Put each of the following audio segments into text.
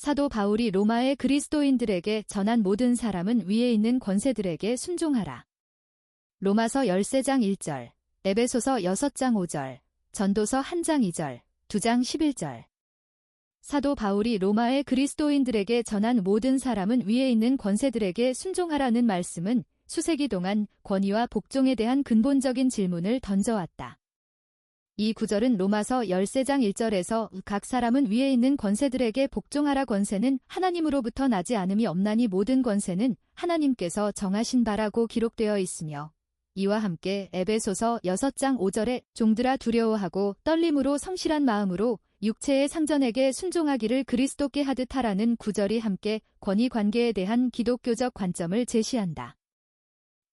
사도 바울이 로마의 그리스도인들에게 전한 모든 사람은 위에 있는 권세들에게 순종하라. 로마서 13장 1절, 에베소서 6장 5절, 전도서 1장 2절, 2장 11절. 사도 바울이 로마의 그리스도인들에게 전한 모든 사람은 위에 있는 권세들에게 순종하라는 말씀은 수세기 동안 권위와 복종에 대한 근본적인 질문을 던져왔다. 이 구절은 로마서 13장 1절에서 각 사람은 위에 있는 권세들에게 복종하라, 권세는 하나님으로부터 나지 않음이 없나니 모든 권세는 하나님께서 정하신 바라고 기록되어 있으며, 이와 함께 에베소서 6장 5절에 종들아 두려워하고 떨림으로 성실한 마음으로 육체의 상전에게 순종하기를 그리스도께 하듯 하라는 구절이 함께 권위 관계에 대한 기독교적 관점을 제시한다.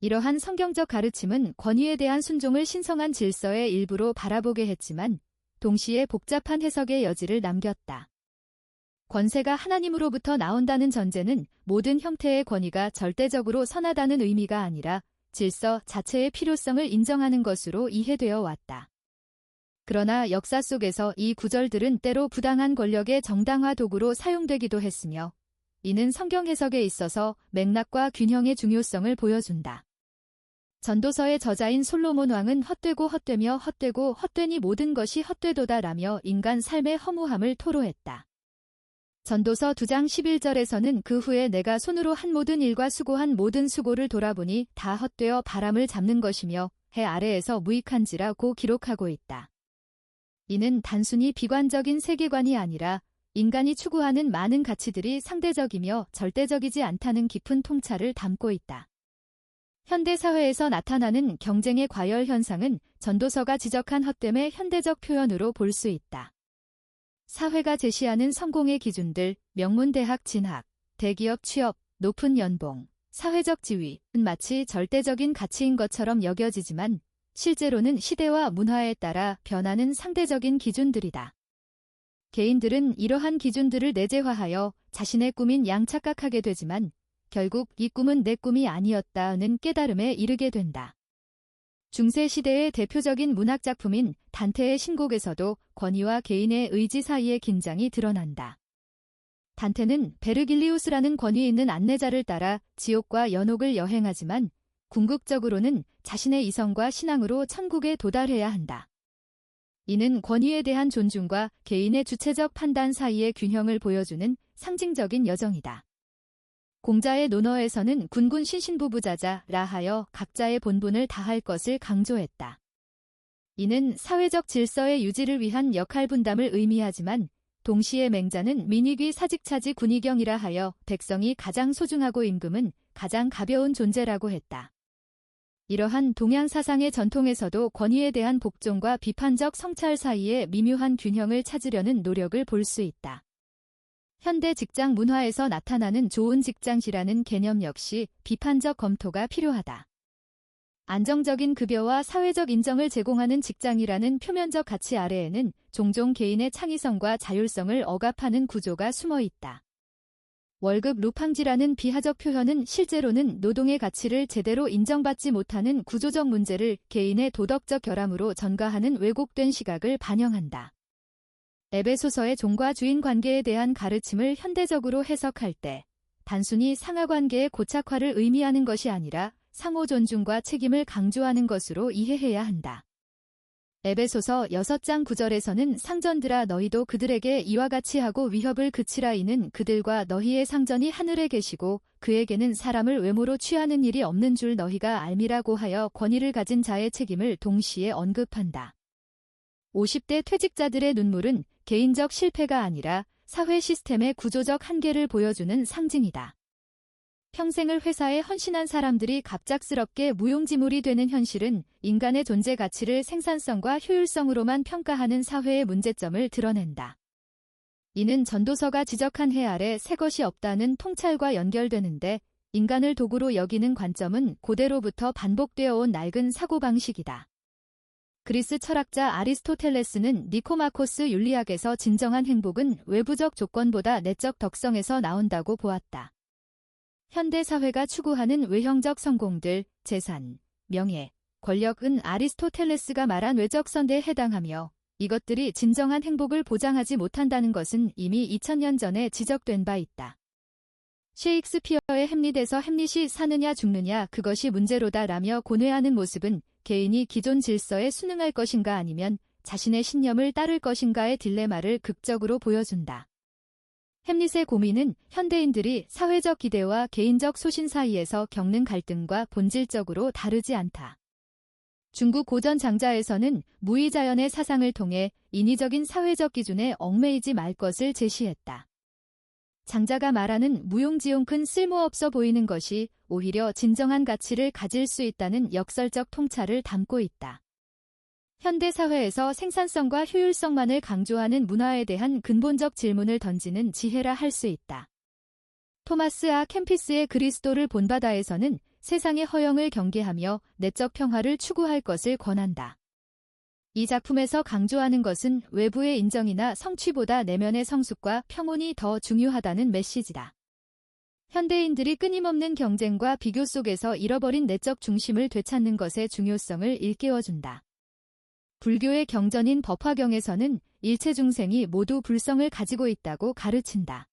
이러한 성경적 가르침은 권위에 대한 순종을 신성한 질서의 일부로 바라보게 했지만 동시에 복잡한 해석의 여지를 남겼다. 권세가 하나님으로부터 나온다는 전제는 모든 형태의 권위가 절대적으로 선하다는 의미가 아니라 질서 자체의 필요성을 인정하는 것으로 이해되어 왔다. 그러나 역사 속에서 이 구절들은 때로 부당한 권력의 정당화 도구로 사용되기도 했으며, 이는 성경 해석에 있어서 맥락과 균형의 중요성을 보여준다. 전도서의 저자인 솔로몬 왕은 헛되고 헛되며 헛되고 헛되니 모든 것이 헛되도다라며 인간 삶의 허무함을 토로했다. 전도서 2장 11절에서는 그 후에 내가 손으로 한 모든 일과 수고한 모든 수고를 돌아보니 다 헛되어 바람을 잡는 것이며 해 아래에서 무익한지라고 기록하고 있다. 이는 단순히 비관적인 세계관이 아니라 인간이 추구하는 많은 가치들이 상대적이며 절대적이지 않다는 깊은 통찰을 담고 있다. 현대 사회에서 나타나는 경쟁의 과열 현상은 전도서가 지적한 헛됨의 현대적 표현으로 볼 수 있다. 사회가 제시하는 성공의 기준들, 명문대학 진학, 대기업 취업, 높은 연봉, 사회적 지위는 마치 절대적인 가치인 것처럼 여겨지지만 실제로는 시대와 문화에 따라 변하는 상대적인 기준들이다. 개인들은 이러한 기준들을 내재화하여 자신의 꿈인 양 착각하게 되지만 결국 이 꿈은 내 꿈이 아니었다는 깨달음에 이르게 된다. 중세시대의 대표적인 문학작품인 단테의 신곡에서도 권위와 개인의 의지 사이의 긴장이 드러난다. 단테는 베르길리우스라는 권위 있는 안내자를 따라 지옥과 연옥을 여행하지만 궁극적으로는 자신의 이성과 신앙으로 천국에 도달해야 한다. 이는 권위에 대한 존중과 개인의 주체적 판단 사이의 균형을 보여주는 상징적인 여정이다. 공자의 논어에서는 군군 신신부부자자라 하여 각자의 본분을 다할 것을 강조했다. 이는 사회적 질서의 유지를 위한 역할 분담을 의미하지만 동시에 맹자는 민익위 사직차지 군의경이라 하여 백성이 가장 소중하고 임금은 가장 가벼운 존재라고 했다. 이러한 동양 사상의 전통에서도 권위에 대한 복종과 비판적 성찰 사이에 미묘한 균형을 찾으려는 노력을 볼 수 있다. 현대 직장 문화에서 나타나는 좋은 직장이라는 개념 역시 비판적 검토가 필요하다. 안정적인 급여와 사회적 인정을 제공하는 직장이라는 표면적 가치 아래에는 종종 개인의 창의성과 자율성을 억압하는 구조가 숨어 있다. 월급 루팡지라는 비하적 표현은 실제로는 노동의 가치를 제대로 인정받지 못하는 구조적 문제를 개인의 도덕적 결함으로 전가하는 왜곡된 시각을 반영한다. 에베소서의 종과 주인 관계에 대한 가르침을 현대적으로 해석할 때 단순히 상하관계의 고착화를 의미하는 것이 아니라 상호 존중과 책임을 강조하는 것으로 이해해야 한다. 에베소서 6장 9절에서는 상전들아 너희도 그들에게 이와 같이 하고 위협을 그치라. 이는 그들과 너희의 상전이 하늘에 계시고 그에게는 사람을 외모로 취하는 일이 없는 줄 너희가 알미라고 하여 권위를 가진 자의 책임을 동시에 언급한다. 50대 퇴직자들의 눈물은 개인적 실패가 아니라 사회 시스템의 구조적 한계를 보여주는 상징이다. 평생을 회사에 헌신한 사람들이 갑작스럽게 무용지물이 되는 현실은 인간의 존재 가치를 생산성과 효율성으로만 평가하는 사회의 문제점을 드러낸다. 이는 전도서가 지적한 해 아래 새 것이 없다는 통찰과 연결되는데 인간을 도구로 여기는 관점은 고대로부터 반복되어 온 낡은 사고방식이다. 그리스 철학자 아리스토텔레스는 니코마코스 윤리학에서 진정한 행복은 외부적 조건보다 내적 덕성에서 나온다고 보았다. 현대 사회가 추구하는 외형적 성공들, 재산, 명예, 권력은 아리스토텔레스가 말한 외적 선대에 해당하며 이것들이 진정한 행복을 보장하지 못한다는 것은 이미 2000년 전에 지적된 바 있다. 셰익스피어의 햄릿에서 햄릿이 사느냐 죽느냐 그것이 문제로다라며 고뇌하는 모습은 개인이 기존 질서에 순응할 것인가 아니면 자신의 신념을 따를 것인가의 딜레마를 극적으로 보여준다. 햄릿의 고민은 현대인들이 사회적 기대와 개인적 소신 사이에서 겪는 갈등과 본질적으로 다르지 않다. 중국 고전 장자에서는 무의자연의 사상을 통해 인위적인 사회적 기준에 얽매이지 말 것을 제시했다. 장자가 말하는 무용지용 쓸모없어 보이는 것이 오히려 진정한 가치를 가질 수 있다는 역설적 통찰을 담고 있다. 현대 사회에서 생산성과 효율성만을 강조하는 문화에 대한 근본적 질문을 던지는 지혜라 할 수 있다. 토마스 아 캠피스의 그리스도를 본바다에서는 세상의 허영을 경계하며 내적 평화를 추구할 것을 권한다. 이 작품에서 강조하는 것은 외부의 인정이나 성취보다 내면의 성숙과 평온이 더 중요하다는 메시지다. 현대인들이 끊임없는 경쟁과 비교 속에서 잃어버린 내적 중심을 되찾는 것의 중요성을 일깨워준다. 불교의 경전인 법화경에서는 일체 중생이 모두 불성을 가지고 있다고 가르친다.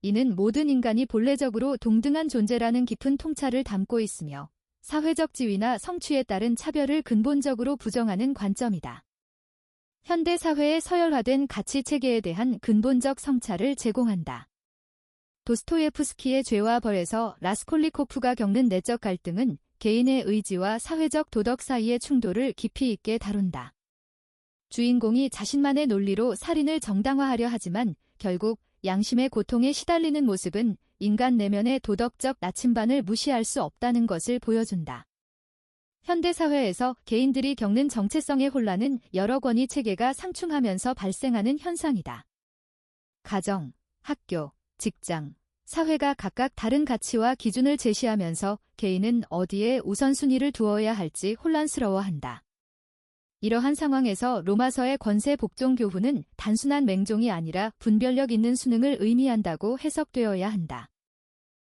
이는 모든 인간이 본래적으로 동등한 존재라는 깊은 통찰을 담고 있으며 사회적 지위나 성취에 따른 차별을 근본적으로 부정하는 관점이다. 현대 사회의 서열화된 가치 체계에 대한 근본적 성찰을 제공한다. 도스토예프스키의 죄와 벌에서 라스콜리코프가 겪는 내적 갈등은 개인의 의지와 사회적 도덕 사이의 충돌을 깊이 있게 다룬다. 주인공이 자신만의 논리로 살인을 정당화하려 하지만 결국 양심의 고통에 시달리는 모습은 인간 내면의 도덕적 나침반을 무시할 수 없다는 것을 보여준다. 현대사회에서 개인들이 겪는 정체성의 혼란은 여러 권위 체계가 상충하면서 발생하는 현상이다. 가정, 학교, 직장, 사회가 각각 다른 가치와 기준을 제시하면서 개인은 어디에 우선순위를 두어야 할지 혼란스러워한다. 이러한 상황에서 로마서의 권세 복종 교훈은 단순한 맹종이 아니라 분별력 있는 순응을 의미한다고 해석되어야 한다.